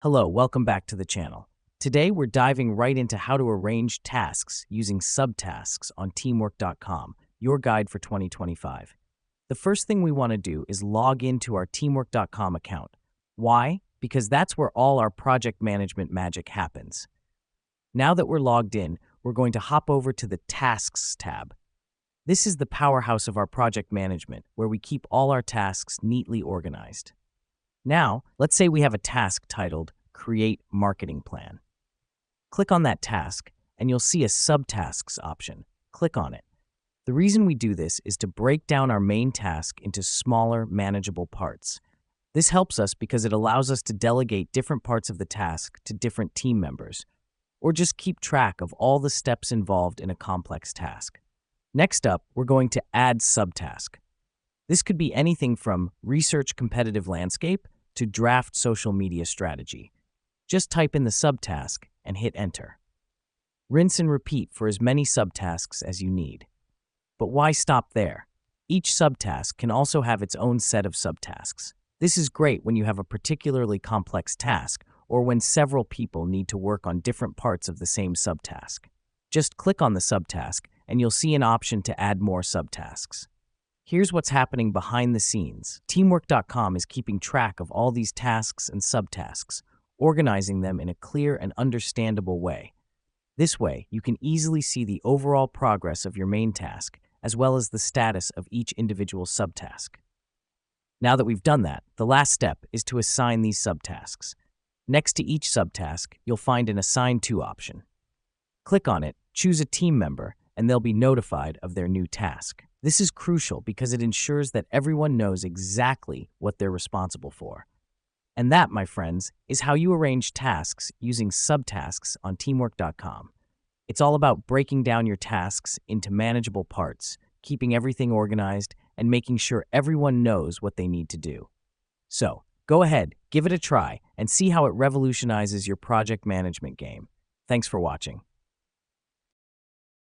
Hello, welcome back to the channel. Today we're diving right into how to arrange tasks using Subtasks on teamwork.com, your guide for 2025. The first thing we want to do is log into our teamwork.com account. Why? Because that's where all our project management magic happens. Now that we're logged in, we're going to hop over to the Tasks tab. This is the powerhouse of our project management, where we keep all our tasks neatly organized. Now, let's say we have a task titled Create Marketing Plan. Click on that task, and you'll see a Subtasks option. Click on it. The reason we do this is to break down our main task into smaller, manageable parts. This helps us because it allows us to delegate different parts of the task to different team members, or just keep track of all the steps involved in a complex task. Next up, we're going to add subtask. This could be anything from research competitive landscape to draft social media strategy. Just type in the subtask and hit enter. Rinse and repeat for as many subtasks as you need. But why stop there? Each subtask can also have its own set of subtasks. This is great when you have a particularly complex task or when several people need to work on different parts of the same subtask. Just click on the subtask and you'll see an option to add more subtasks. Here's what's happening behind the scenes. Teamwork.com is keeping track of all these tasks and subtasks, organizing them in a clear and understandable way. This way, you can easily see the overall progress of your main task, as well as the status of each individual subtask. Now that we've done that, the last step is to assign these subtasks. Next to each subtask, you'll find an Assign To option. Click on it, choose a team member, and they'll be notified of their new task. This is crucial because it ensures that everyone knows exactly what they're responsible for. And that, my friends, is how you arrange tasks using Subtasks on teamwork.com. It's all about breaking down your tasks into manageable parts, keeping everything organized, and making sure everyone knows what they need to do. So, go ahead, give it a try, and see how it revolutionizes your project management game. Thanks for watching.